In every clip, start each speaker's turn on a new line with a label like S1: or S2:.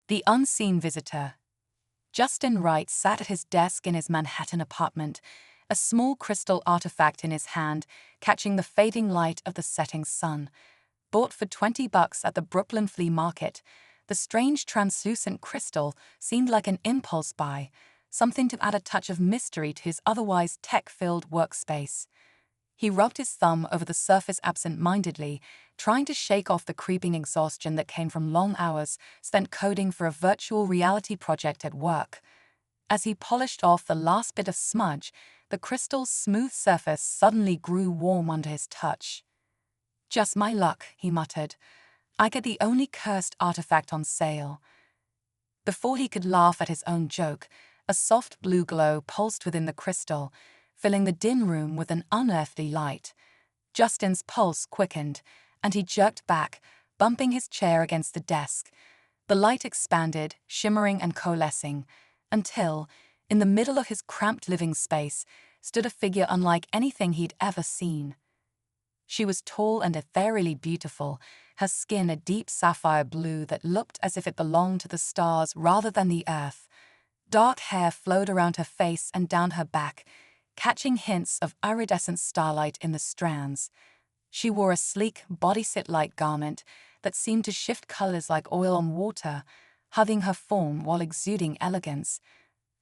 S1: The unseen visitor. Justin Wright sat at his desk in his Manhattan apartment, a small crystal artifact in his hand, catching the fading light of the setting sun. Bought for $20 at the Brooklyn flea market, the strange translucent crystal seemed like an impulse buy, something to add a touch of mystery to his otherwise tech-filled workspace. He rubbed his thumb over the surface absent-mindedly, trying to shake off the creeping exhaustion that came from long hours spent coding for a virtual reality project at work. As he polished off the last bit of smudge, the crystal's smooth surface suddenly grew warm under his touch. "Just my luck," he muttered. "I get the only cursed artifact on sale." Before he could laugh at his own joke, a soft blue glow pulsed within the crystal, filling the dim room with an unearthly light. Justin's pulse quickened, and he jerked back, bumping his chair against the desk. The light expanded, shimmering and coalescing, until, in the middle of his cramped living space, stood a figure unlike anything he'd ever seen. She was tall and ethereally beautiful, her skin a deep sapphire blue that looked as if it belonged to the stars rather than the earth. Dark hair flowed around her face and down her back, catching hints of iridescent starlight in the strands. She wore a sleek, bodysuit-like garment that seemed to shift colors like oil on water, hugging her form while exuding elegance.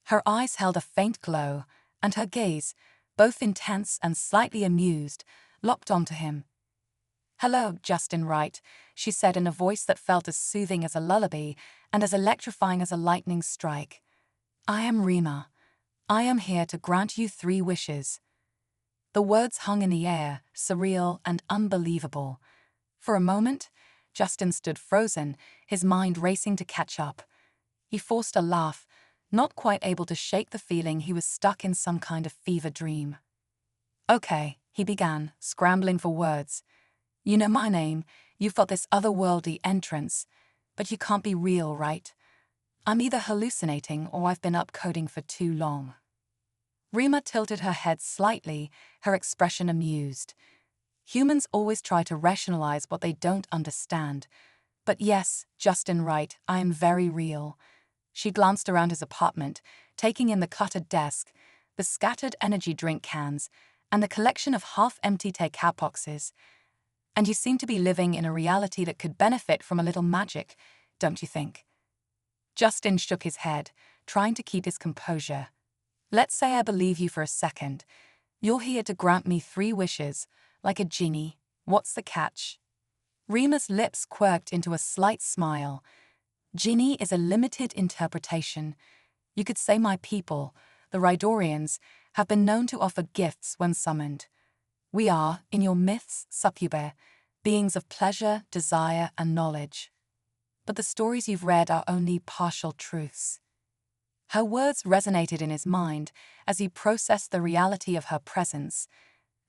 S1: Her eyes held a faint glow, and her gaze, both intense and slightly amused, locked onto him. "Hello, Justin Wright," she said in a voice that felt as soothing as a lullaby and as electrifying as a lightning strike. "I am Rima. I am here to grant you 3 wishes." The words hung in the air, surreal and unbelievable. For a moment, Justin stood frozen, his mind racing to catch up. He forced a laugh, not quite able to shake the feeling he was stuck in some kind of fever dream. "Okay," he began, scrambling for words. "You know my name, you've got this otherworldly entrance, but you can't be real, right? I'm either hallucinating or I've been up coding for too long." Rima tilted her head slightly, her expression amused. Humans always try to rationalize what they don't understand. "But yes, Justin Wright, I am very real." She glanced around his apartment, taking in the cluttered desk, the scattered energy drink cans, and the collection of half-empty take-out boxes. "And you seem to be living in a reality that could benefit from a little magic, don't you think?" Justin shook his head, trying to keep his composure. "Let's say I believe you for a second. You're here to grant me 3 wishes, like a genie. What's the catch?" Rima's lips quirked into a slight smile. "Genie is a limited interpretation. You could say my people, the Rydorians, have been known to offer gifts when summoned. We are, in your myths, Succubus, beings of pleasure, desire, and knowledge. But the stories you've read are only partial truths." Her words resonated in his mind as he processed the reality of her presence.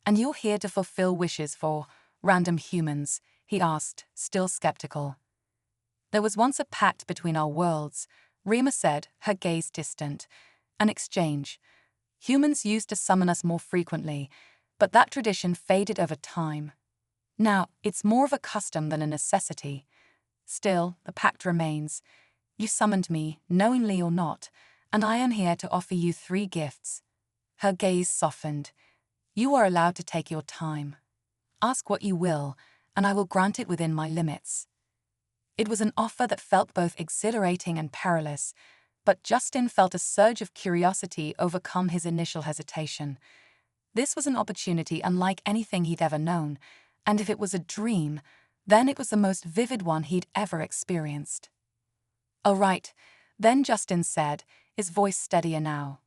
S1: "And you're here to fulfill wishes for random humans?" he asked, still skeptical. "There was once a pact between our worlds," Rima said, her gaze distant. "An exchange. Humans used to summon us more frequently, but that tradition faded over time. Now, it's more of a custom than a necessity. Still, the pact remains. You summoned me, knowingly or not, and I am here to offer you 3 gifts." Her gaze softened. "You are allowed to take your time. Ask what you will, and I will grant it within my limits." It was an offer that felt both exhilarating and perilous, but Justin felt a surge of curiosity overcome his initial hesitation. This was an opportunity unlike anything he'd ever known, and if it was a dream, then it was the most vivid one he'd ever experienced. "All right," then Justin said, his voice steadier now.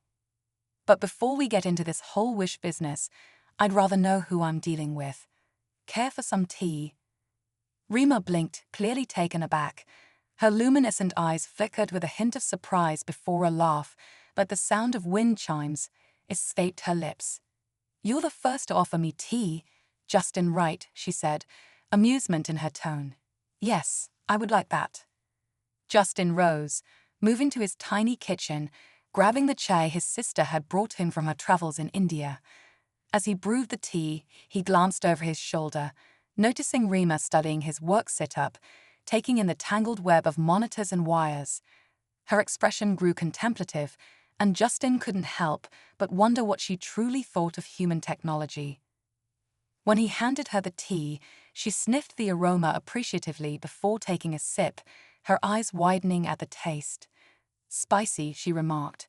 S1: "But before we get into this whole wish business, I'd rather know who I'm dealing with. Care for some tea?" Rima blinked, clearly taken aback. Her luminescent eyes flickered with a hint of surprise before a laugh, but the sound of wind chimes escaped her lips. "You're the first to offer me tea, Justin Wright," she said, amusement in her tone. "Yes, I would like that." Justin rose, moving to his tiny kitchen, grabbing the chai his sister had brought him from her travels in India. As he brewed the tea, he glanced over his shoulder, noticing Rima studying his work sit-up, taking in the tangled web of monitors and wires. Her expression grew contemplative, and Justin couldn't help but wonder what she truly thought of human technology. When he handed her the tea, she sniffed the aroma appreciatively before taking a sip, her eyes widening at the taste. "Spicy," she remarked.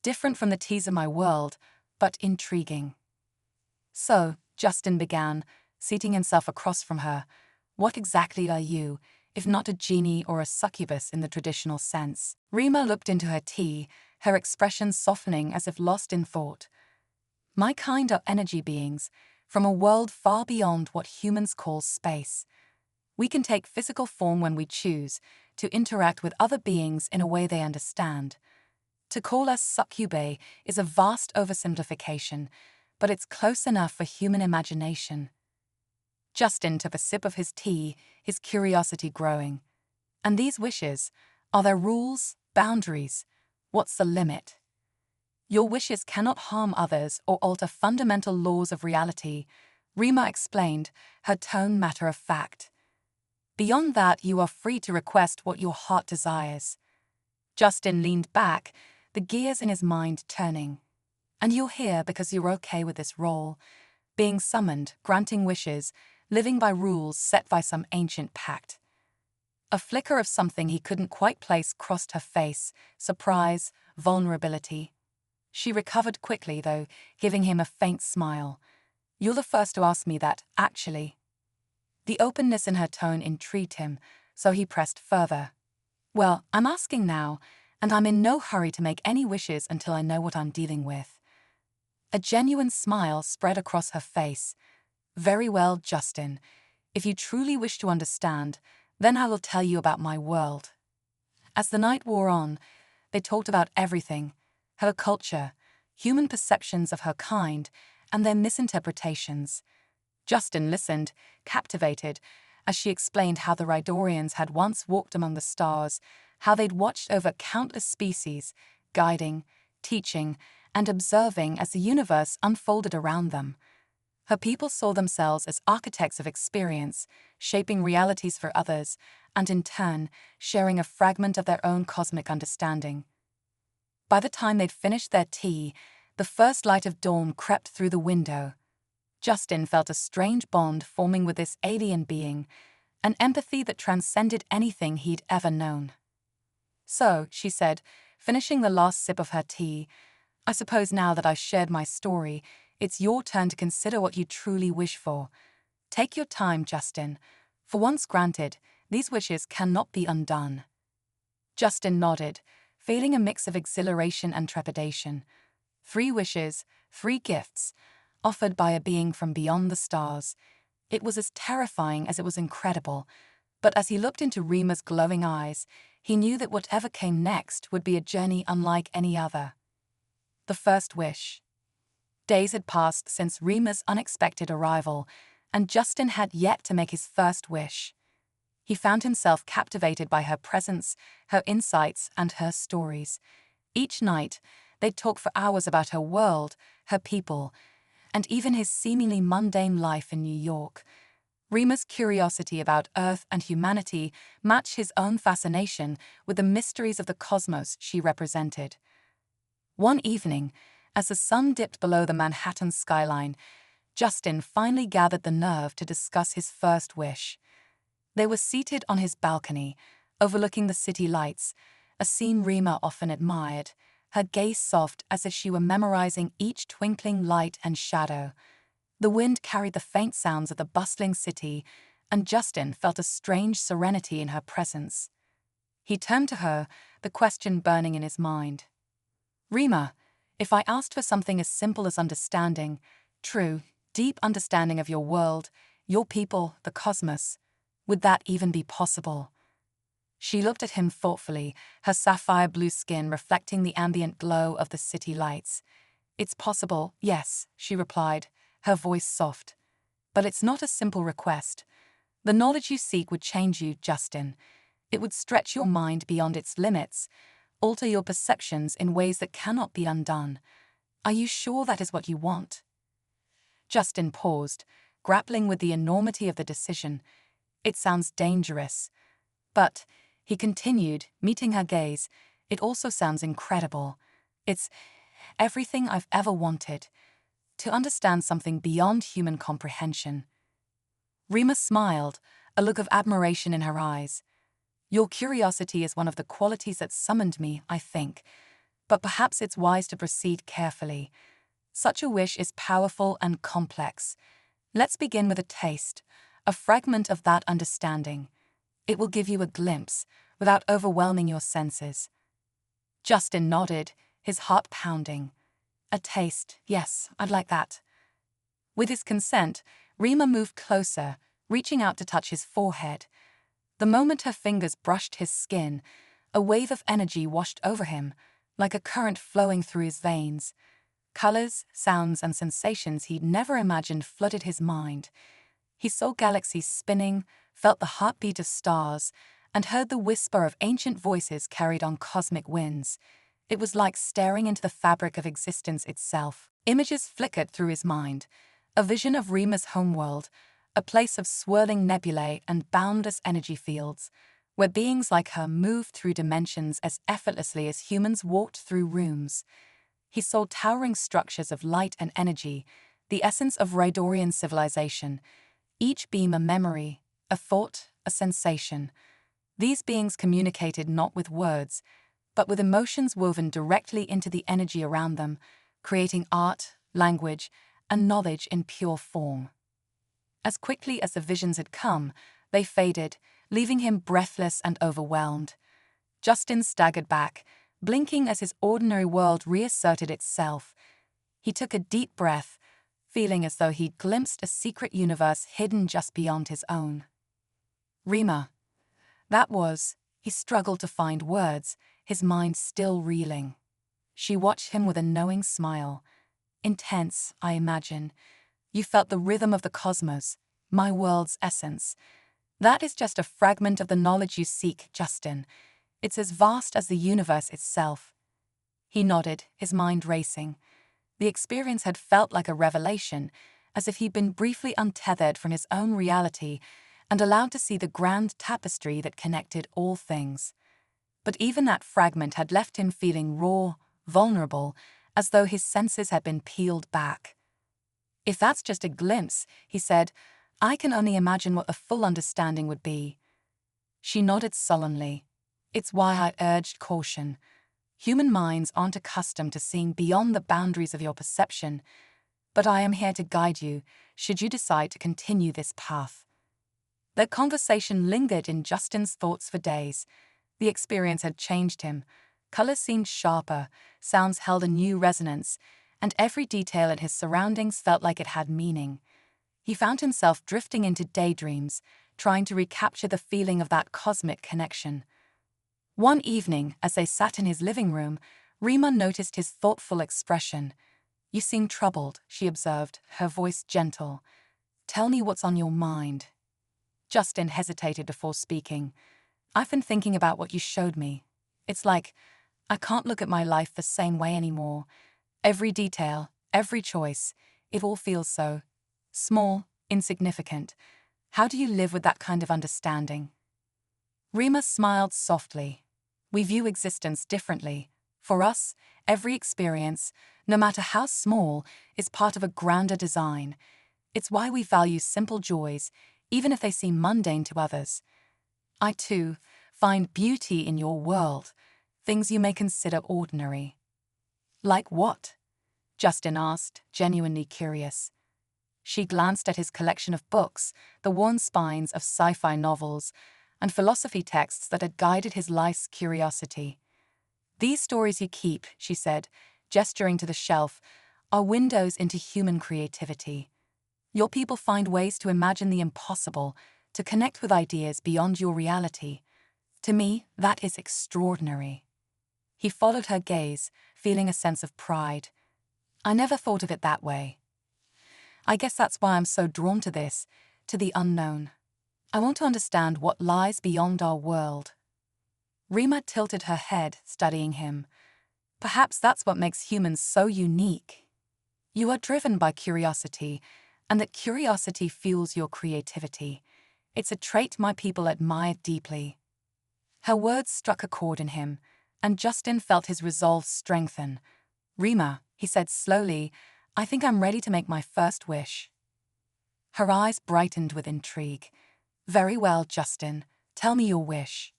S1: "Different from the teas of my world, but intriguing." "So," Justin began, seating himself across from her, "what exactly are you, if not a genie or a succubus in the traditional sense?" Rima looked into her tea, her expression softening as if lost in thought. "My kind are energy beings, from a world far beyond what humans call space. We can take physical form when we choose, to interact with other beings in a way they understand. To call us succubae is a vast oversimplification, but it's close enough for human imagination." Justin took a sip of his tea, his curiosity growing. "And these wishes, are there rules, boundaries? What's the limit?" "Your wishes cannot harm others or alter fundamental laws of reality," Rima explained, her tone matter of fact. "Beyond that, you are free to request what your heart desires." Justin leaned back, the gears in his mind turning. "And you're here because you're okay with this role, being summoned, granting wishes, living by rules set by some ancient pact." A flicker of something he couldn't quite place crossed her face, surprise, vulnerability. She recovered quickly, though, giving him a faint smile. "You're the first to ask me that, actually." The openness in her tone intrigued him, so he pressed further. "Well, I'm asking now, and I'm in no hurry to make any wishes until I know what I'm dealing with." A genuine smile spread across her face. "Very well, Justin. If you truly wish to understand, then I will tell you about my world." As the night wore on, they talked about everything: her culture, human perceptions of her kind, and their misinterpretations. Justin listened, captivated, as she explained how the Rydorians had once walked among the stars, how they'd watched over countless species, guiding, teaching, and observing as the universe unfolded around them. Her people saw themselves as architects of experience, shaping realities for others, and in turn, sharing a fragment of their own cosmic understanding. By the time they'd finished their tea, the first light of dawn crept through the window. Justin felt a strange bond forming with this alien being, an empathy that transcended anything he'd ever known. "So," she said, finishing the last sip of her tea, "I suppose now that I've shared my story, it's your turn to consider what you truly wish for. Take your time, Justin. For once granted, these wishes cannot be undone." Justin nodded, feeling a mix of exhilaration and trepidation. 3 wishes, 3 gifts, offered by a being from beyond the stars. It was as terrifying as it was incredible, but as he looked into Rima's glowing eyes, he knew that whatever came next would be a journey unlike any other. The first wish. Days had passed since Rima's unexpected arrival, and Justin had yet to make his first wish. He found himself captivated by her presence, her insights, and her stories. Each night, they'd talk for hours about her world, her people, and even his seemingly mundane life in New York. Rima's curiosity about Earth and humanity matched his own fascination with the mysteries of the cosmos she represented. One evening, as the sun dipped below the Manhattan skyline, Justin finally gathered the nerve to discuss his first wish. They were seated on his balcony, overlooking the city lights, a scene Rima often admired, her gaze soft as if she were memorizing each twinkling light and shadow. The wind carried the faint sounds of the bustling city, and Justin felt a strange serenity in her presence. He turned to her, the question burning in his mind. "Rima, if I asked for something as simple as understanding, true, deep understanding of your world, your people, the cosmos, would that even be possible?" She looked at him thoughtfully, her sapphire blue skin reflecting the ambient glow of the city lights. "It's possible, yes," she replied, her voice soft. "But it's not a simple request. The knowledge you seek would change you, Justin. It would stretch your mind beyond its limits, alter your perceptions in ways that cannot be undone. Are you sure that is what you want?" Justin paused, grappling with the enormity of the decision. "It sounds dangerous." But, he continued, meeting her gaze, it also sounds incredible. It's everything I've ever wanted. To understand something beyond human comprehension. Rima smiled, a look of admiration in her eyes. Your curiosity is one of the qualities that summoned me, I think. But perhaps it's wise to proceed carefully. Such a wish is powerful and complex. Let's begin with a taste, a fragment of that understanding. It will give you a glimpse, without overwhelming your senses. Justin nodded, his heart pounding. A taste, yes, I'd like that. With his consent, Rima moved closer, reaching out to touch his forehead. The moment her fingers brushed his skin, a wave of energy washed over him, like a current flowing through his veins. Colors, sounds, and sensations he'd never imagined flooded his mind. He saw galaxies spinning, felt the heartbeat of stars, and heard the whisper of ancient voices carried on cosmic winds. It was like staring into the fabric of existence itself. Images flickered through his mind, a vision of Rima's homeworld, a place of swirling nebulae and boundless energy fields, where beings like her moved through dimensions as effortlessly as humans walked through rooms. He saw towering structures of light and energy, the essence of Raidorian civilization, each beam a memory, a thought, a sensation. These beings communicated not with words, but with emotions woven directly into the energy around them, creating art, language, and knowledge in pure form. As quickly as the visions had come, they faded, leaving him breathless and overwhelmed. Justin staggered back, blinking as his ordinary world reasserted itself. He took a deep breath, feeling as though he'd glimpsed a secret universe hidden just beyond his own. Rima. He struggled to find words, his mind still reeling. She watched him with a knowing smile. Intense, I imagine. You felt the rhythm of the cosmos, my world's essence. That is just a fragment of the knowledge you seek, Justin. It's as vast as the universe itself. He nodded, his mind racing. The experience had felt like a revelation, as if he'd been briefly untethered from his own reality and allowed to see the grand tapestry that connected all things. But even that fragment had left him feeling raw, vulnerable, as though his senses had been peeled back. If that's just a glimpse, he said, I can only imagine what the full understanding would be. She nodded sullenly. It's why I urged caution. Human minds aren't accustomed to seeing beyond the boundaries of your perception, but I am here to guide you, should you decide to continue this path. Their conversation lingered in Justin's thoughts for days. The experience had changed him. Colors seemed sharper, sounds held a new resonance, and every detail in his surroundings felt like it had meaning. He found himself drifting into daydreams, trying to recapture the feeling of that cosmic connection. One evening, as they sat in his living room, Rima noticed his thoughtful expression. You seem troubled, she observed, her voice gentle. Tell me what's on your mind. Justin hesitated before speaking. I've been thinking about what you showed me. It's like, I can't look at my life the same way anymore. Every detail, every choice, it all feels so small, insignificant. How do you live with that kind of understanding? Rima smiled softly. We view existence differently. For us, every experience, no matter how small, is part of a grander design. It's why we value simple joys, even if they seem mundane to others. I, too, find beauty in your world, things you may consider ordinary. Like what? Justin asked, genuinely curious. She glanced at his collection of books, the worn spines of sci-fi novels, and philosophy texts that had guided his life's curiosity. These stories you keep, she said, gesturing to the shelf, are windows into human creativity. Your people find ways to imagine the impossible, to connect with ideas beyond your reality. To me, that is extraordinary. He followed her gaze, feeling a sense of pride. I never thought of it that way. I guess that's why I'm so drawn to this, to the unknown. I want to understand what lies beyond our world. Rima tilted her head, studying him. Perhaps that's what makes humans so unique. You are driven by curiosity, and that curiosity fuels your creativity. It's a trait my people admire deeply. Her words struck a chord in him, and Justin felt his resolve strengthen. "Rima," he said slowly, "I think I'm ready to make my first wish." Her eyes brightened with intrigue. "Very well, Justin. Tell me your wish."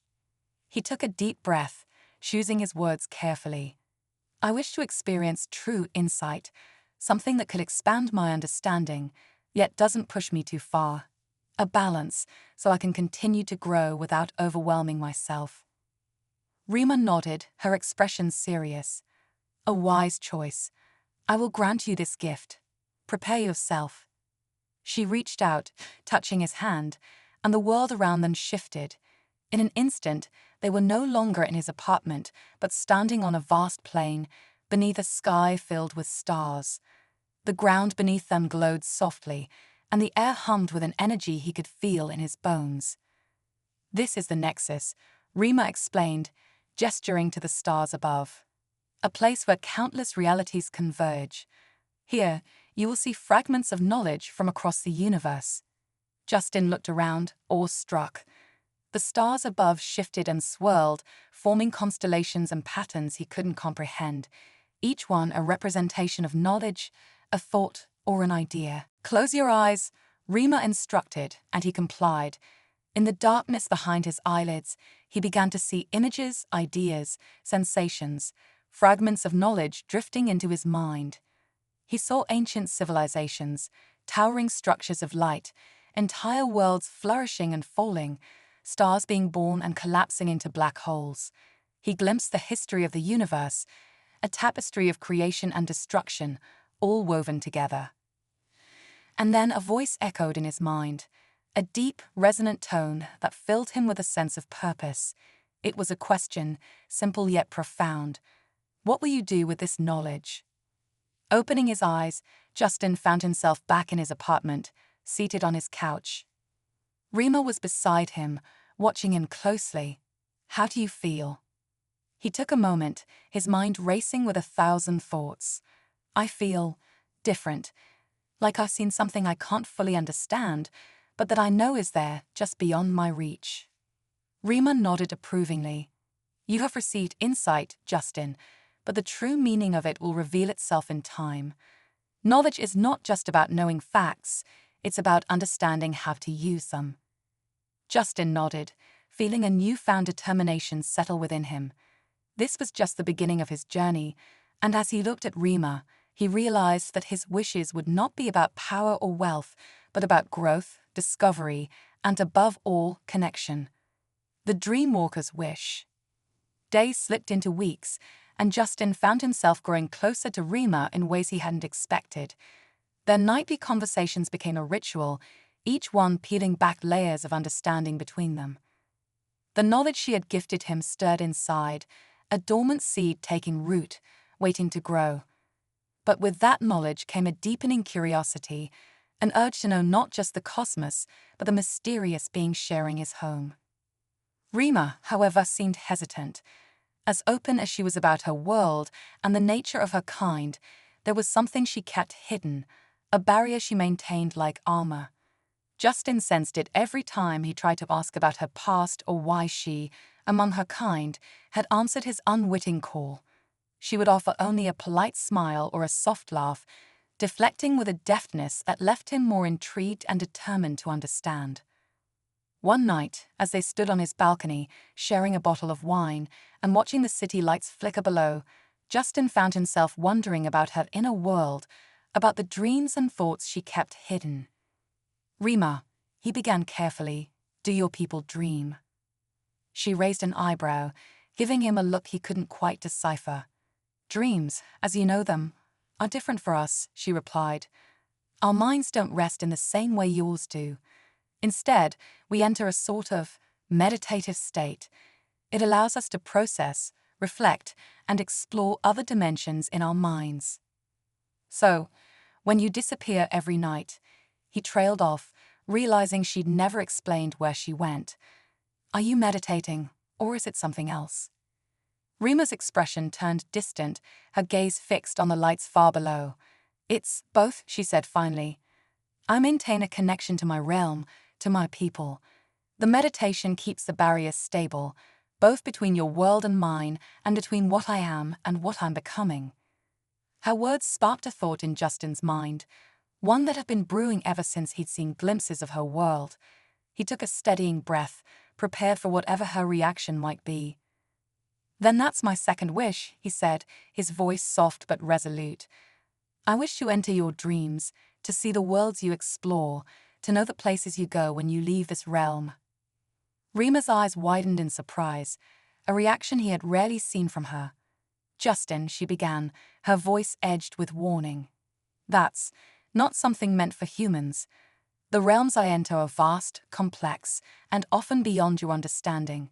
S1: He took a deep breath, choosing his words carefully. "I wish to experience true insight, something that could expand my understanding, yet doesn't push me too far. A balance, so I can continue to grow without overwhelming myself." Rima nodded, her expression serious. "A wise choice. I will grant you this gift. Prepare yourself." She reached out, touching his hand, and the world around them shifted. In an instant, they were no longer in his apartment, but standing on a vast plain, beneath a sky filled with stars. The ground beneath them glowed softly, and the air hummed with an energy he could feel in his bones. "This is the Nexus," Rima explained, gesturing to the stars above. "A place where countless realities converge. Here, you will see fragments of knowledge from across the universe." Justin looked around, awestruck. The stars above shifted and swirled, forming constellations and patterns he couldn't comprehend, each one a representation of knowledge, a thought, or an idea. "Close your eyes," Rima instructed, and he complied. In the darkness behind his eyelids, he began to see images, ideas, sensations, fragments of knowledge drifting into his mind. He saw ancient civilizations, towering structures of light, entire worlds flourishing and falling, stars being born and collapsing into black holes. He glimpsed the history of the universe, a tapestry of creation and destruction, all woven together. And then a voice echoed in his mind, a deep, resonant tone that filled him with a sense of purpose. It was a question, simple yet profound. What will you do with this knowledge? Opening his eyes, Justin found himself back in his apartment, seated on his couch. Rima was beside him, watching him closely. "How do you feel?" He took a moment, his mind racing with 1,000 thoughts. "I feel different, like I've seen something I can't fully understand, but that I know is there, just beyond my reach." Rima nodded approvingly. "You have received insight, Justin, but the true meaning of it will reveal itself in time. Knowledge is not just about knowing facts, it's about understanding how to use them." Justin nodded, feeling a newfound determination settle within him. This was just the beginning of his journey, and as he looked at Rima, he realized that his wishes would not be about power or wealth, but about growth, discovery, and above all, connection. The dreamwalker's wish. Days slipped into weeks, and Justin found himself growing closer to Rima in ways he hadn't expected. Their nightly conversations became a ritual, each one peeling back layers of understanding between them. The knowledge she had gifted him stirred inside, a dormant seed taking root, waiting to grow. But with that knowledge came a deepening curiosity, an urge to know not just the cosmos, but the mysterious being sharing his home. Rima, however, seemed hesitant. As open as she was about her world and the nature of her kind, there was something she kept hidden, a barrier she maintained like armor. Justin sensed it every time he tried to ask about her past or why she, among her kind, had answered his unwitting call. She would offer only a polite smile or a soft laugh, deflecting with a deftness that left him more intrigued and determined to understand. One night, as they stood on his balcony, sharing a bottle of wine and watching the city lights flicker below, Justin found himself wondering about her inner world, about the dreams and thoughts she kept hidden. "Rima," he began carefully, "do your people dream?" She raised an eyebrow, giving him a look he couldn't quite decipher. "Dreams, as you know them, are different for us," she replied. "Our minds don't rest in the same way yours do. Instead, we enter a sort of meditative state. It allows us to process, reflect, and explore other dimensions in our minds." "So, when you disappear every night," he trailed off, realizing she'd never explained where she went. "Are you meditating, or is it something else?" Rima's expression turned distant, her gaze fixed on the lights far below. "It's both," she said finally. "I maintain a connection to my realm, to my people. The meditation keeps the barriers stable, both between your world and mine, and between what I am and what I'm becoming. Her words sparked a thought in Justin's mind, one that had been brewing ever since he'd seen glimpses of her world. He took a steadying breath, prepared for whatever her reaction might be. "Then that's my second wish," he said, his voice soft but resolute. "I wish to enter your dreams, to see the worlds you explore, to know the places you go when you leave this realm." Rima's eyes widened in surprise, a reaction he had rarely seen from her. "Justin," she began, her voice edged with warning. "That's not something meant for humans. The realms I enter are vast, complex, and often beyond your understanding.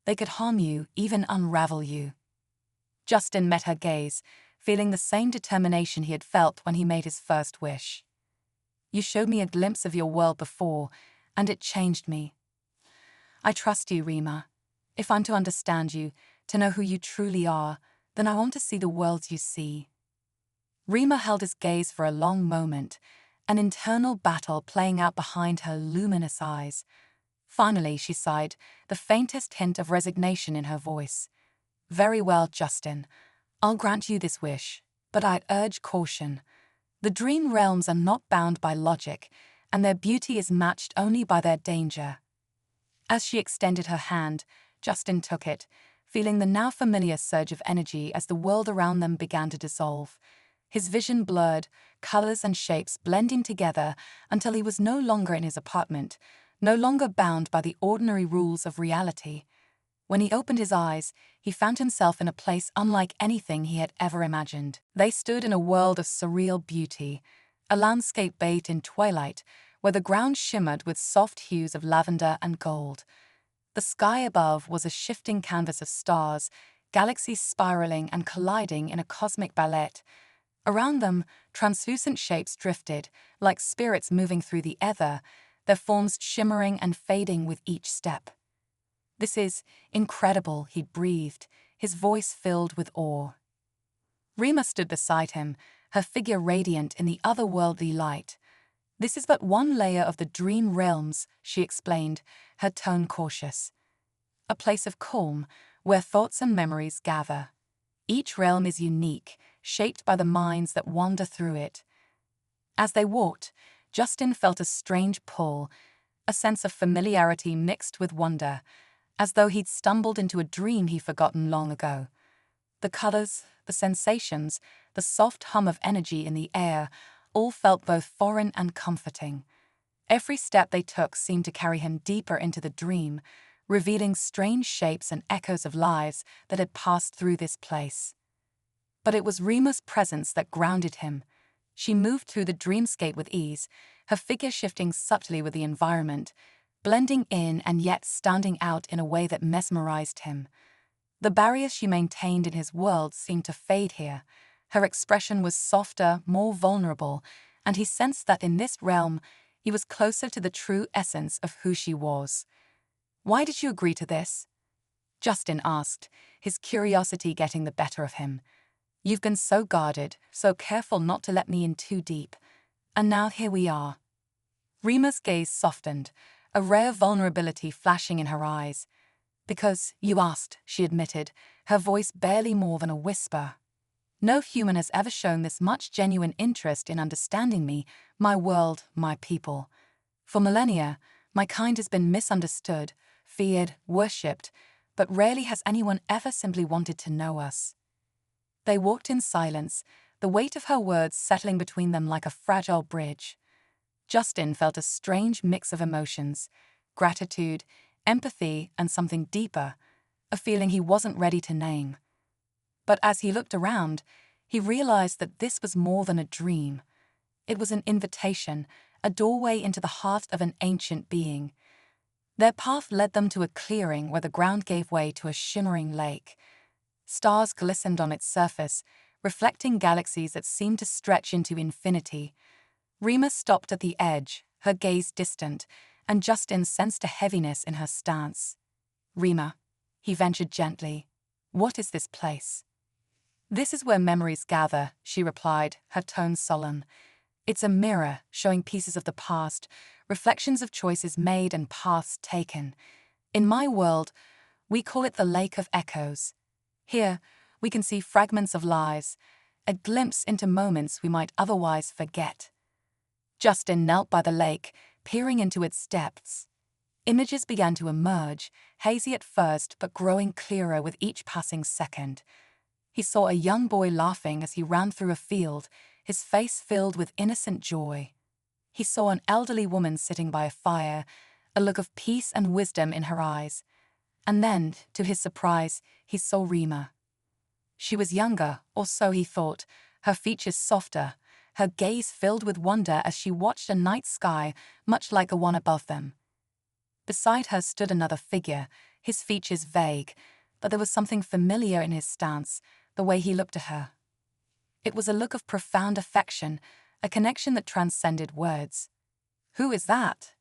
S1: They could harm you, even unravel you." Justin met her gaze, feeling the same determination he had felt when he made his first wish. "You showed me a glimpse of your world before, and it changed me. I trust you, Rima. If I'm to understand you, to know who you truly are, then I want to see the worlds you see." Rima held his gaze for a long moment, an internal battle playing out behind her luminous eyes. Finally, she sighed, the faintest hint of resignation in her voice. "Very well, Justin. I'll grant you this wish, but I'd urge caution. The dream realms are not bound by logic, and their beauty is matched only by their danger." As she extended her hand, Justin took it, feeling the now familiar surge of energy as the world around them began to dissolve. His vision blurred, colors and shapes blending together until he was no longer in his apartment, no longer bound by the ordinary rules of reality. When he opened his eyes, he found himself in a place unlike anything he had ever imagined. They stood in a world of surreal beauty, a landscape bathed in twilight, where the ground shimmered with soft hues of lavender and gold. The sky above was a shifting canvas of stars, galaxies spiraling and colliding in a cosmic ballet. Around them, translucent shapes drifted, like spirits moving through the ether, their forms shimmering and fading with each step. "This is incredible," he breathed, his voice filled with awe. Rima stood beside him, her figure radiant in the otherworldly light. "This is but one layer of the dream realms," she explained, her tone cautious. "A place of calm, where thoughts and memories gather. Each realm is unique, shaped by the minds that wander through it." As they walked, Justin felt a strange pull, a sense of familiarity mixed with wonder, as though he'd stumbled into a dream he'd forgotten long ago. The colors, the sensations, the soft hum of energy in the air all felt both foreign and comforting. Every step they took seemed to carry him deeper into the dream, revealing strange shapes and echoes of lives that had passed through this place. But it was Rima's presence that grounded him. She moved through the dreamscape with ease, her figure shifting subtly with the environment, blending in and yet standing out in a way that mesmerized him. The barriers she maintained in his world seemed to fade here. Her expression was softer, more vulnerable, and he sensed that in this realm, he was closer to the true essence of who she was. "Why did you agree to this?" Justin asked, his curiosity getting the better of him. "You've been so guarded, so careful not to let me in too deep. And now here we are." Rima's gaze softened, a rare vulnerability flashing in her eyes. "Because you asked," she admitted, her voice barely more than a whisper. "No human has ever shown this much genuine interest in understanding me, my world, my people. For millennia, my kind has been misunderstood, feared, worshipped, but rarely has anyone ever simply wanted to know us." They walked in silence, the weight of her words settling between them like a fragile bridge. Justin felt a strange mix of emotions, gratitude, empathy, and something deeper, a feeling he wasn't ready to name. But as he looked around, he realized that this was more than a dream. It was an invitation, a doorway into the heart of an ancient being. Their path led them to a clearing where the ground gave way to a shimmering lake. Stars glistened on its surface, reflecting galaxies that seemed to stretch into infinity. Rima stopped at the edge, her gaze distant, and Justin sensed a heaviness in her stance. "Rima," he ventured gently, "what is this place?" "This is where memories gather," she replied, her tone solemn. "It's a mirror showing pieces of the past, reflections of choices made and paths taken. In my world, We call it the Lake of Echoes. Here, we can see fragments of lives, a glimpse into moments we might otherwise forget. Justin knelt by the lake, peering into its depths. Images began to emerge, hazy at first but growing clearer with each passing second. He saw a young boy laughing as he ran through a field, his face filled with innocent joy. He saw an elderly woman sitting by a fire, a look of peace and wisdom in her eyes. And then, to his surprise, he saw Rima. She was younger, or so he thought, her features softer, her gaze filled with wonder as she watched a night sky much like the one above them. Beside her stood another figure, his features vague, but there was something familiar in his stance, the way he looked at her. It was a look of profound affection, a connection that transcended words. "Who is that?"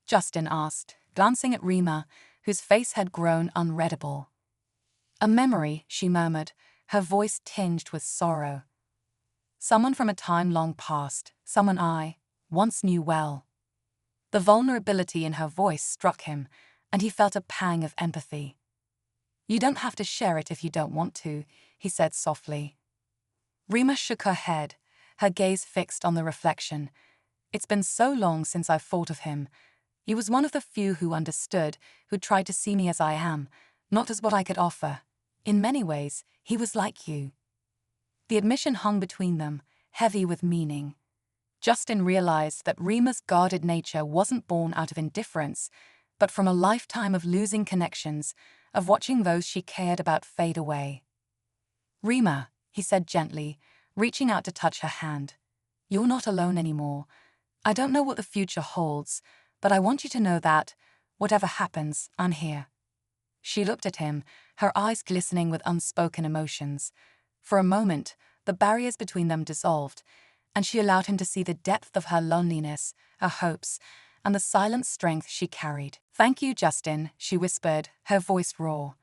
S1: Justin asked, glancing at Rima, whose face had grown unreadable. "A memory," she murmured, her voice tinged with sorrow. "Someone from a time long past, someone I once knew well." The vulnerability in her voice struck him, and he felt a pang of empathy. "You don't have to share it if you don't want to," he said softly. Rima shook her head, her gaze fixed on the reflection. "It's been so long since I've thought of him. He was one of the few who understood, who tried to see me as I am, not as what I could offer. In many ways, he was like you." The admission hung between them, heavy with meaning. Justin realized that Rima's guarded nature wasn't born out of indifference, but from a lifetime of losing connections, of watching those she cared about fade away. "Rima," he said gently, reaching out to touch her hand. "You're not alone anymore. I don't know what the future holds, but I want you to know that, whatever happens, I'm here." She looked at him, her eyes glistening with unspoken emotions. For a moment, the barriers between them dissolved, and she allowed him to see the depth of her loneliness, her hopes, and the silent strength she carried. "Thank you, Justin," she whispered, her voice raw.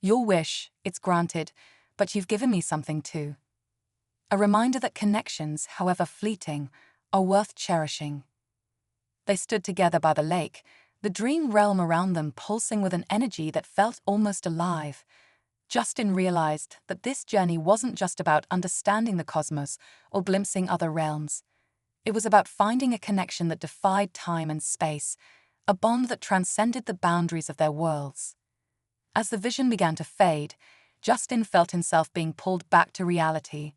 S1: "Your wish, it's granted, but you've given me something too. A reminder that connections, however fleeting, are worth cherishing." They stood together by the lake, the dream realm around them pulsing with an energy that felt almost alive. Justin realized that this journey wasn't just about understanding the cosmos or glimpsing other realms. It was about finding a connection that defied time and space, a bond that transcended the boundaries of their worlds. As the vision began to fade, Justin felt himself being pulled back to reality.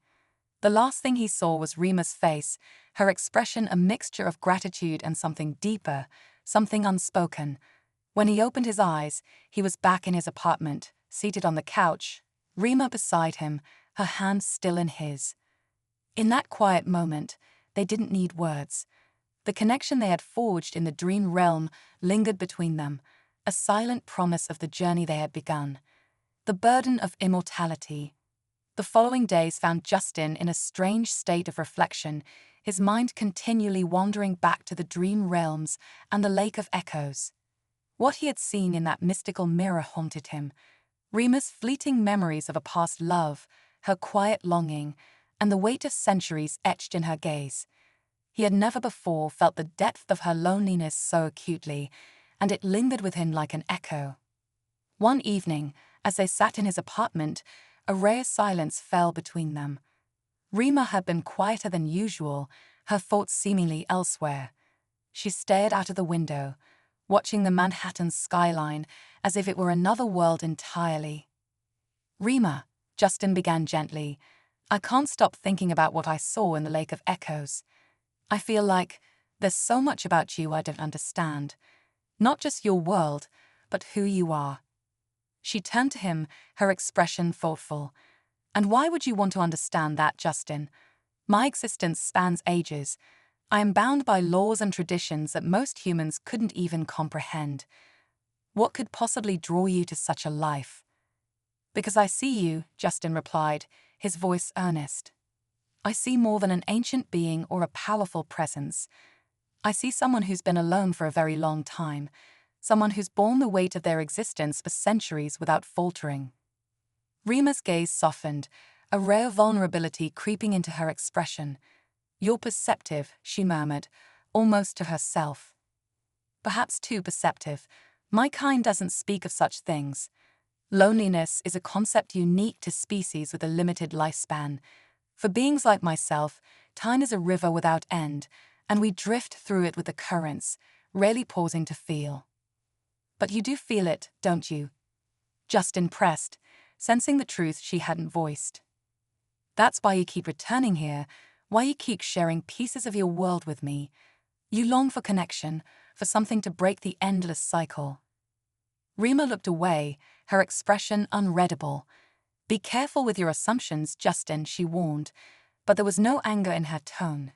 S1: The last thing he saw was Rima's face, her expression a mixture of gratitude and something deeper, something unspoken. When he opened his eyes, he was back in his apartment, seated on the couch, Rima beside him, her hand still in his. In that quiet moment, they didn't need words. The connection they had forged in the dream realm lingered between them, a silent promise of the journey they had begun. The burden of immortality. The following days found Justin in a strange state of reflection, his mind continually wandering back to the dream realms and the Lake of Echoes. What he had seen in that mystical mirror haunted him. Rima's fleeting memories of a past love, her quiet longing, and the weight of centuries etched in her gaze. He had never before felt the depth of her loneliness so acutely, and it lingered with him like an echo. One evening, as they sat in his apartment, a rare silence fell between them. Rima had been quieter than usual, her thoughts seemingly elsewhere. She stared out of the window, watching the Manhattan skyline as if it were another world entirely. "Rima," Justin began gently, "I can't stop thinking about what I saw in the Lake of Echoes. I feel like there's so much about you I don't understand. Not just your world, but who you are." She turned to him, her expression thoughtful. "And why would you want to understand that, Justin? My existence spans ages. I am bound by laws and traditions that most humans couldn't even comprehend. What could possibly draw you to such a life?" "Because I see you," Justin replied, his voice earnest. "I see more than an ancient being or a powerful presence. I see someone who's been alone for a very long time, someone who's borne the weight of their existence for centuries without faltering." Rima's gaze softened, a rare vulnerability creeping into her expression. "You're perceptive," she murmured, almost to herself. "Perhaps too perceptive, My kind doesn't speak of such things. Loneliness is a concept unique to species with a limited lifespan. For beings like myself, time is a river without end, and we drift through it with the currents, rarely pausing to feel. But you do feel it, don't you? Justin pressed, sensing the truth she hadn't voiced. That's why you keep returning here, why you keep sharing pieces of your world with me. You long for connection, for something to break the endless cycle. Rima looked away, her expression unreadable. Be careful with your assumptions, Justin, she warned, but there was no anger in her tone.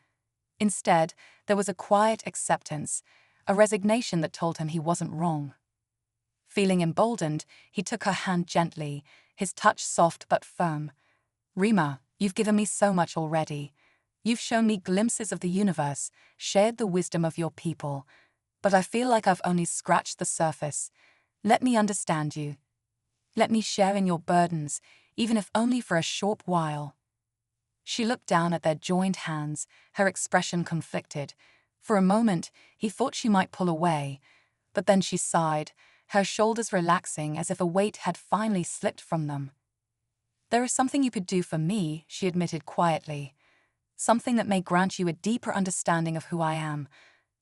S1: Instead, there was a quiet acceptance, a resignation that told him he wasn't wrong. Feeling emboldened, he took her hand gently, his touch soft but firm. Rima, you've given me so much already. You've shown me glimpses of the universe, shared the wisdom of your people. But I feel like I've only scratched the surface. Let me understand you. Let me share in your burdens, even if only for a short while. She looked down at their joined hands, her expression conflicted. For a moment, he thought she might pull away, but then she sighed, her shoulders relaxing as if a weight had finally slipped from them. There is something you could do for me, she admitted quietly. Something that may grant you a deeper understanding of who I am,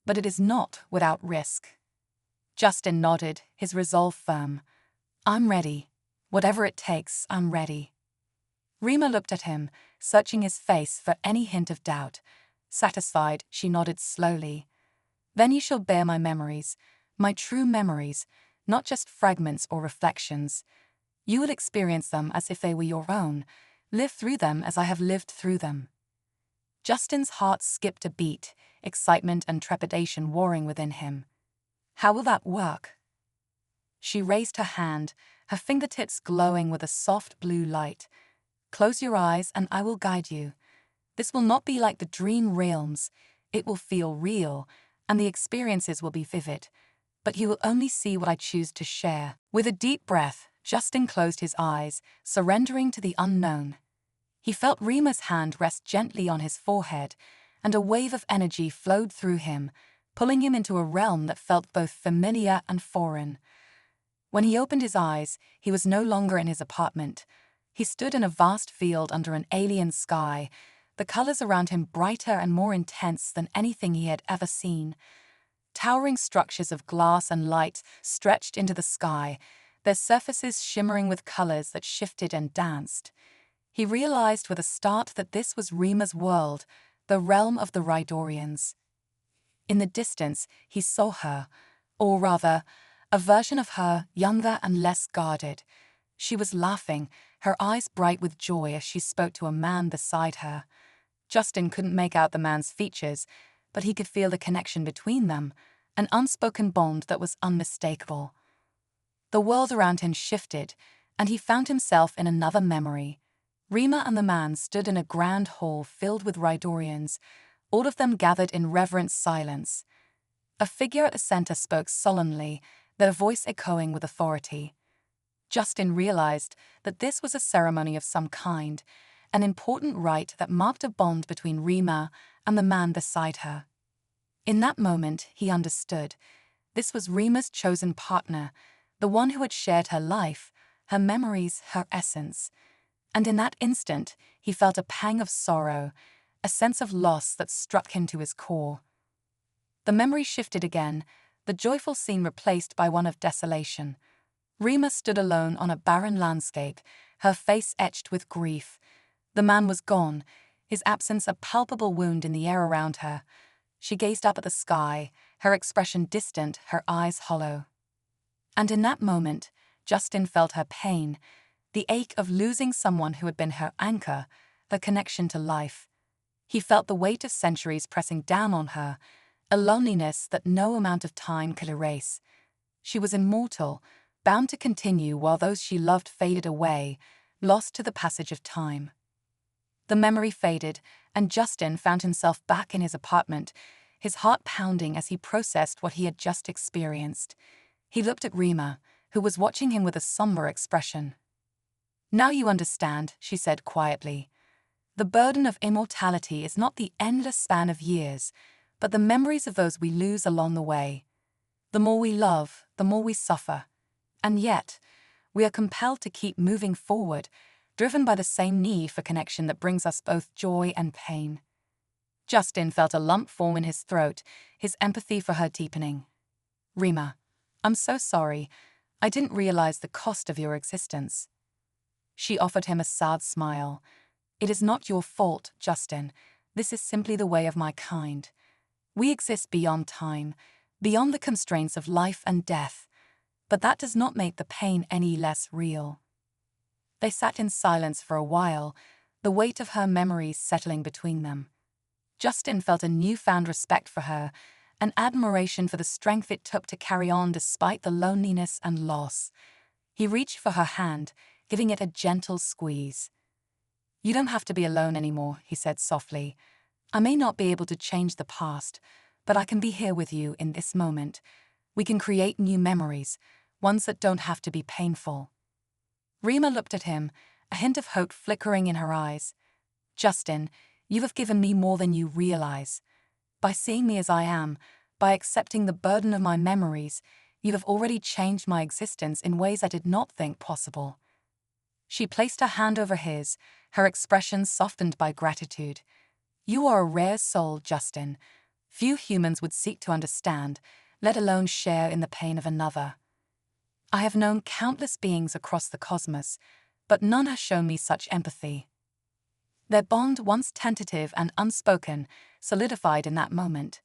S1: but it is not without risk. Justin nodded, his resolve firm. I'm ready. Whatever it takes, I'm ready. Rima looked at him, searching his face for any hint of doubt. Satisfied, she nodded slowly. Then you shall bear my memories, my true memories, not just fragments or reflections. You will experience them as if they were your own, live through them as I have lived through them. Justin's heart skipped a beat, excitement and trepidation warring within him. How will that work? She raised her hand, her fingertips glowing with a soft blue light. Close your eyes and I will guide you. This will not be like the dream realms. It will feel real, and the experiences will be vivid. But you will only see what I choose to share. With a deep breath, Justin closed his eyes, surrendering to the unknown. He felt Rima's hand rest gently on his forehead, and a wave of energy flowed through him, pulling him into a realm that felt both familiar and foreign. When he opened his eyes, he was no longer in his apartment. He stood in a vast field under an alien sky, the colors around him brighter and more intense than anything he had ever seen. Towering structures of glass and light stretched into the sky, their surfaces shimmering with colors that shifted and danced. He realized with a start that this was Rima's world, the realm of the Rydorians. In the distance, he saw her, or rather, a version of her, younger and less guarded. She was laughing, her eyes bright with joy as she spoke to a man beside her. Justin couldn't make out the man's features, but he could feel the connection between them, an unspoken bond that was unmistakable. The world around him shifted, and he found himself in another memory. Rima and the man stood in a grand hall filled with Rydorians, all of them gathered in reverent silence. A figure at the center spoke solemnly, their voice echoing with authority. Justin realized that this was a ceremony of some kind, an important rite that marked a bond between Rima and the man beside her. In that moment, he understood. This was Rima's chosen partner, the one who had shared her life, her memories, her essence. And in that instant, he felt a pang of sorrow, a sense of loss that struck him to his core. The memory shifted again, the joyful scene replaced by one of desolation. Rima stood alone on a barren landscape, her face etched with grief. The man was gone, his absence a palpable wound in the air around her. She gazed up at the sky, her expression distant, her eyes hollow. And in that moment, Justin felt her pain, the ache of losing someone who had been her anchor, her connection to life. He felt the weight of centuries pressing down on her, a loneliness that no amount of time could erase. She was immortal, bound to continue while those she loved faded away, lost to the passage of time. The memory faded, and Justin found himself back in his apartment, his heart pounding as he processed what he had just experienced. He looked at Rima, who was watching him with a somber expression. "Now you understand," she said quietly. "The burden of immortality is not the endless span of years, but the memories of those we lose along the way. The more we love, the more we suffer. And yet, we are compelled to keep moving forward, driven by the same need for connection that brings us both joy and pain. Justin felt a lump form in his throat, his empathy for her deepening. Rima, I'm so sorry. I didn't realize the cost of your existence. She offered him a sad smile. It is not your fault, Justin. This is simply the way of my kind. We exist beyond time, beyond the constraints of life and death, but that does not make the pain any less real. They sat in silence for a while, the weight of her memories settling between them. Justin felt a newfound respect for her, an admiration for the strength it took to carry on despite the loneliness and loss. He reached for her hand, giving it a gentle squeeze. You don't have to be alone anymore, he said softly. I may not be able to change the past, but I can be here with you in this moment. We can create new memories, ones that don't have to be painful. Rima looked at him, a hint of hope flickering in her eyes. Justin, you have given me more than you realize. By seeing me as I am, by accepting the burden of my memories, you have already changed my existence in ways I did not think possible. She placed her hand over his, her expression softened by gratitude. You are a rare soul, Justin. Few humans would seek to understand, let alone share in the pain of another. I have known countless beings across the cosmos, but none has shown me such empathy. Their bond, once tentative and unspoken, solidified in that moment.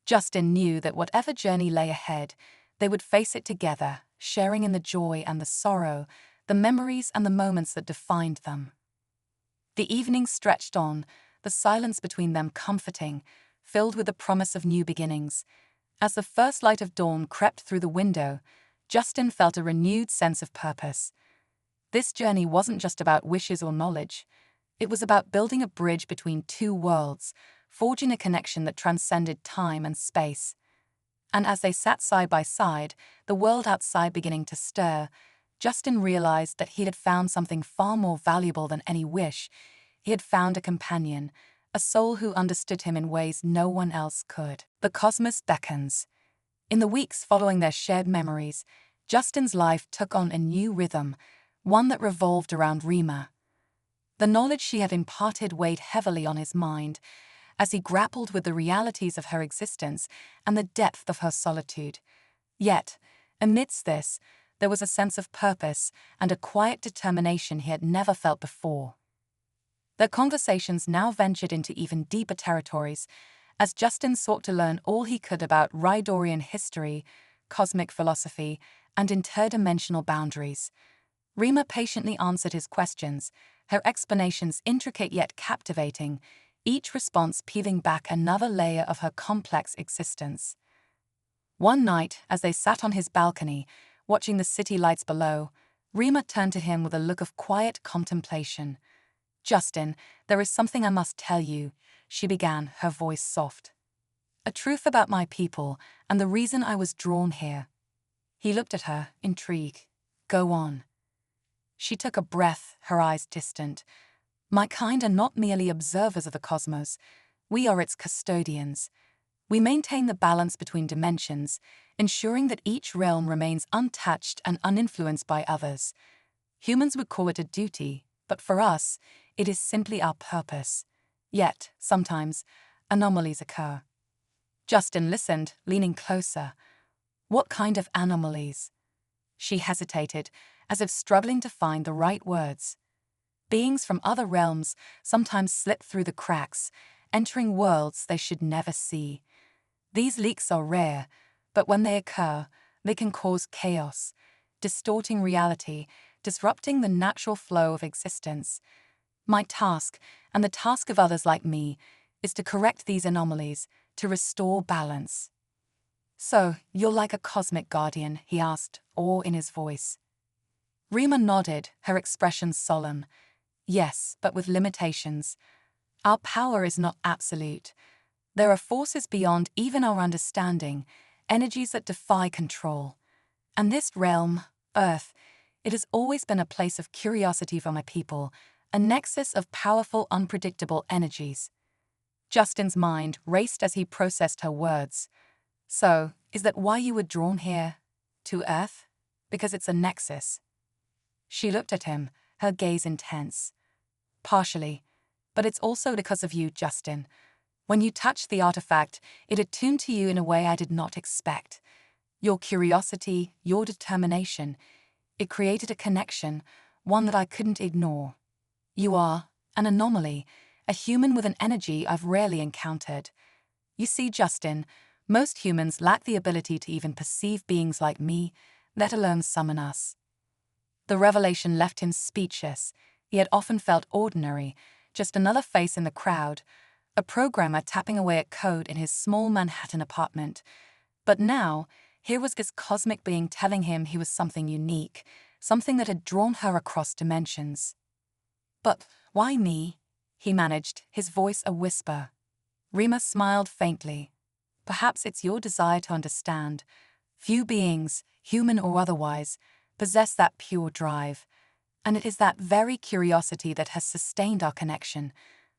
S1: Justin knew that whatever journey lay ahead, they would face it together, sharing in the joy and the sorrow, the memories and the moments that defined them. The evening stretched on, the silence between them comforting, filled with the promise of new beginnings. As the first light of dawn crept through the window, Justin felt a renewed sense of purpose. This journey wasn't just about wishes or knowledge. It was about building a bridge between two worlds, forging a connection that transcended time and space. And as they sat side by side, the world outside beginning to stir, Justin realized that he had found something far more valuable than any wish. He had found a companion, a soul who understood him in ways no one else could. The cosmos beckons. In the weeks following their shared memories, Justin's life took on a new rhythm, one that revolved around Rima. The knowledge she had imparted weighed heavily on his mind as he grappled with the realities of her existence and the depth of her solitude. Yet, amidst this, there was a sense of purpose and a quiet determination he had never felt before. Their conversations now ventured into even deeper territories, as Justin sought to learn all he could about Rydorian history, cosmic philosophy, and interdimensional boundaries. Rima patiently answered his questions, her explanations intricate yet captivating, each response peeling back another layer of her complex existence. One night, as they sat on his balcony, watching the city lights below, Rima turned to him with a look of quiet contemplation. Justin, there is something I must tell you, she began, her voice soft. A truth about my people and the reason I was drawn here. He looked at her, intrigued. Go on. She took a breath, her eyes distant. My kind are not merely observers of the cosmos. We are its custodians. We maintain the balance between dimensions, ensuring that each realm remains untouched and uninfluenced by others. Humans would call it a duty, but for us, it is simply our purpose. Yet, sometimes, anomalies occur. Justin listened, leaning closer. What kind of anomalies? She hesitated, as if struggling to find the right words. Beings from other realms sometimes slip through the cracks, entering worlds they should never see. These leaks are rare, but when they occur, they can cause chaos, distorting reality, disrupting the natural flow of existence. My task, and the task of others like me, is to correct these anomalies, to restore balance. So, you're like a cosmic guardian, he asked, awe in his voice. Rima nodded, her expression solemn. Yes, but with limitations. Our power is not absolute. There are forces beyond even our understanding, energies that defy control. And this realm, Earth, it has always been a place of curiosity for my people, a nexus of powerful, unpredictable energies. Justin's mind raced as he processed her words. So, is that why you were drawn here? To Earth? Because it's a nexus. She looked at him, her gaze intense. Partially. But it's also because of you, Justin. When you touched the artifact, it attuned to you in a way I did not expect. Your curiosity, your determination. It created a connection, one that I couldn't ignore. You are an anomaly, a human with an energy I've rarely encountered. You see, Justin, most humans lack the ability to even perceive beings like me, let alone summon us. The revelation left him speechless. He had often felt ordinary, just another face in the crowd, a programmer tapping away at code in his small Manhattan apartment. But now, here was this cosmic being telling him he was something unique, something that had drawn her across dimensions. But why me? He managed, his voice a whisper. Rima smiled faintly. Perhaps it's your desire to understand. Few beings, human or otherwise, possess that pure drive. And it is that very curiosity that has sustained our connection.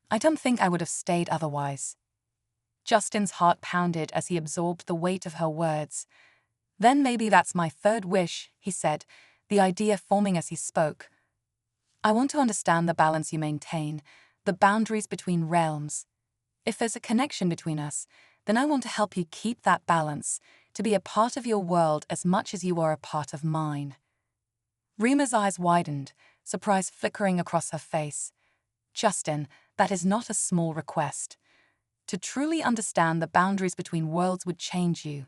S1: I don't think I would have stayed otherwise. Justin's heart pounded as he absorbed the weight of her words. Then maybe that's my third wish, he said, the idea forming as he spoke. I want to understand the balance you maintain, the boundaries between realms. If there's a connection between us, then I want to help you keep that balance, to be a part of your world as much as you are a part of mine. Rima's eyes widened, surprise flickering across her face. Justin, that is not a small request. To truly understand the boundaries between worlds would change you.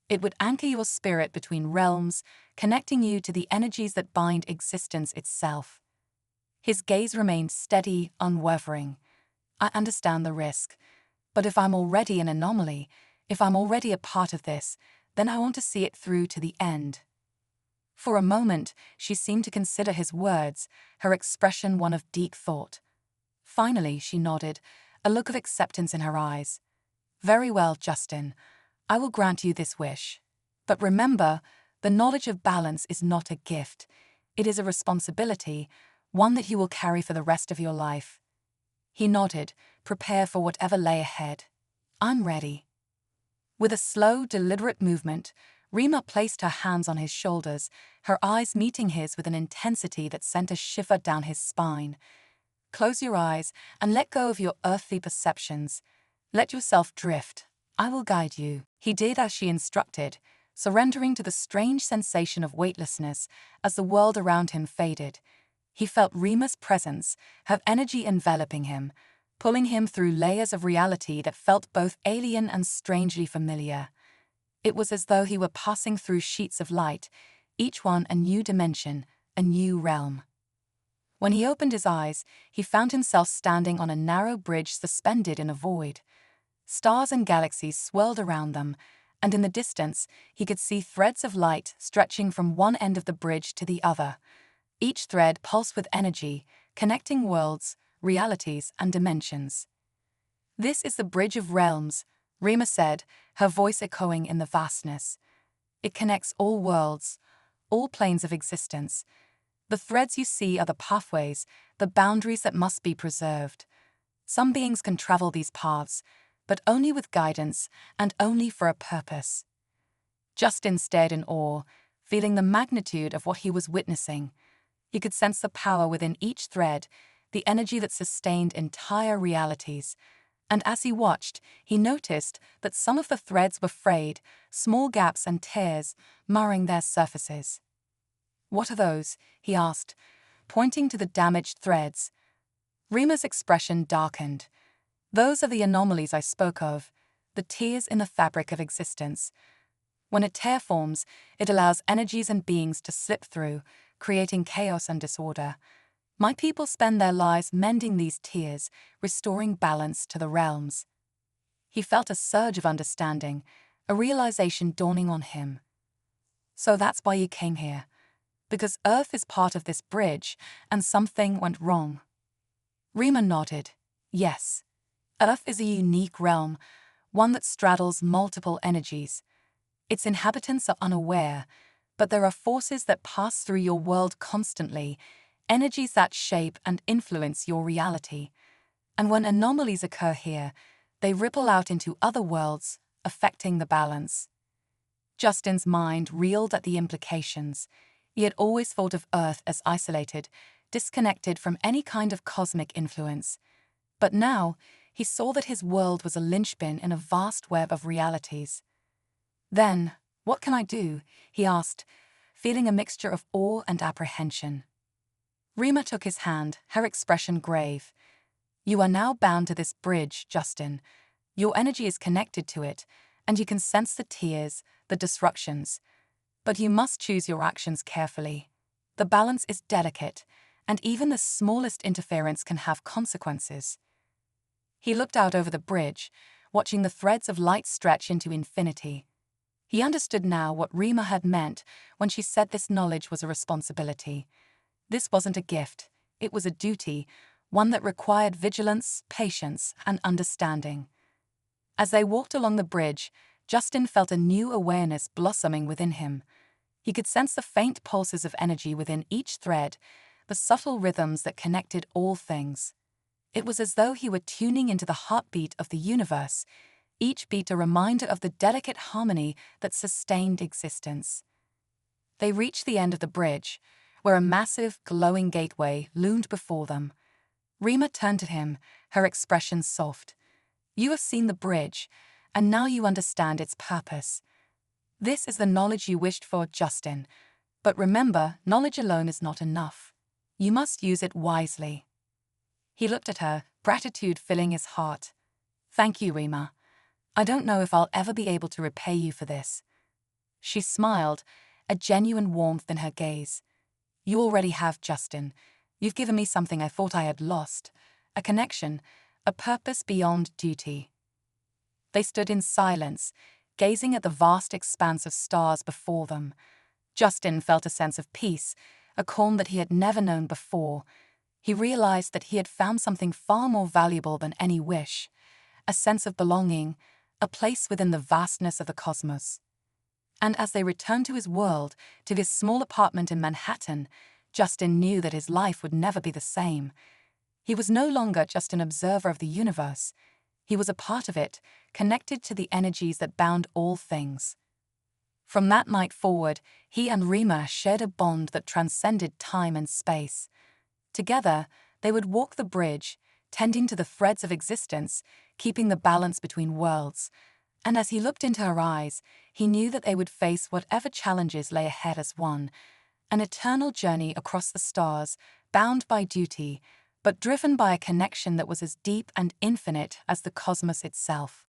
S1: It would anchor your spirit between realms, connecting you to the energies that bind existence itself. His gaze remained steady, unwavering. I understand the risk. But if I'm already an anomaly, if I'm already a part of this, then I want to see it through to the end. For a moment, she seemed to consider his words, her expression one of deep thought. Finally, she nodded, a look of acceptance in her eyes. Very well, Justin. I will grant you this wish. But remember, the knowledge of balance is not a gift. It is a responsibility, one that you will carry for the rest of your life. He nodded, prepared for whatever lay ahead. I'm ready. With a slow, deliberate movement, Rima placed her hands on his shoulders, her eyes meeting his with an intensity that sent a shiver down his spine. Close your eyes and let go of your earthly perceptions. Let yourself drift. I will guide you. He did as she instructed, surrendering to the strange sensation of weightlessness as the world around him faded. He felt Rima's presence, her energy enveloping him, pulling him through layers of reality that felt both alien and strangely familiar. It was as though he were passing through sheets of light, each one a new dimension, a new realm. When he opened his eyes, he found himself standing on a narrow bridge suspended in a void. Stars and galaxies swirled around them, and in the distance he could see threads of light stretching from one end of the bridge to the other. Each thread pulsed with energy, connecting worlds, realities, and dimensions. This is the Bridge of Realms, Rima said, her voice echoing in the vastness. It connects all worlds, all planes of existence. The threads you see are the pathways, the boundaries that must be preserved. Some beings can travel these paths, but only with guidance and only for a purpose. Justin stared in awe, feeling the magnitude of what he was witnessing. He could sense the power within each thread, the energy that sustained entire realities. And as he watched, he noticed that some of the threads were frayed, small gaps and tears marring their surfaces. What are those? He asked, pointing to the damaged threads. Rima's expression darkened. Those are the anomalies I spoke of, the tears in the fabric of existence. When a tear forms, it allows energies and beings to slip through, creating chaos and disorder. My people spend their lives mending these tears, restoring balance to the realms. He felt a surge of understanding, a realization dawning on him. So that's why you came here. Because Earth is part of this bridge, and something went wrong. Rima nodded. Yes. Earth is a unique realm, one that straddles multiple energies. Its inhabitants are unaware, but there are forces that pass through your world constantly, energies that shape and influence your reality. And when anomalies occur here, they ripple out into other worlds, affecting the balance. Justin's mind reeled at the implications. He had always thought of Earth as isolated, disconnected from any kind of cosmic influence. But now, he saw that his world was a linchpin in a vast web of realities. Then, what can I do? He asked, feeling a mixture of awe and apprehension. Rima took his hand, her expression grave. You are now bound to this bridge, Justin. Your energy is connected to it, and you can sense the tears, the disruptions. But you must choose your actions carefully. The balance is delicate, and even the smallest interference can have consequences. He looked out over the bridge, watching the threads of light stretch into infinity. He understood now what Rima had meant when she said this knowledge was a responsibility. This wasn't a gift, it was a duty, one that required vigilance, patience, and understanding. As they walked along the bridge, Justin felt a new awareness blossoming within him. He could sense the faint pulses of energy within each thread, the subtle rhythms that connected all things. It was as though he were tuning into the heartbeat of the universe, each beat a reminder of the delicate harmony that sustained existence. They reached the end of the bridge, where a massive, glowing gateway loomed before them. Rima turned to him, her expression soft. You have seen the bridge, and now you understand its purpose. This is the knowledge you wished for, Justin. But remember, knowledge alone is not enough. You must use it wisely. He looked at her, gratitude filling his heart. Thank you, Rima. I don't know if I'll ever be able to repay you for this. She smiled, a genuine warmth in her gaze. You already have, Justin. You've given me something I thought I had lost. A connection, a purpose beyond duty. They stood in silence, gazing at the vast expanse of stars before them. Justin felt a sense of peace, a calm that he had never known before. He realized that he had found something far more valuable than any wish, a sense of belonging, a place within the vastness of the cosmos. And as they returned to his world, to his small apartment in Manhattan, Justin knew that his life would never be the same. He was no longer just an observer of the universe. He was a part of it, connected to the energies that bound all things. From that night forward, he and Rima shared a bond that transcended time and space. Together, they would walk the bridge, tending to the threads of existence, keeping the balance between worlds. And as he looked into her eyes, he knew that they would face whatever challenges lay ahead as one, an eternal journey across the stars, bound by duty, but driven by a connection that was as deep and infinite as the cosmos itself.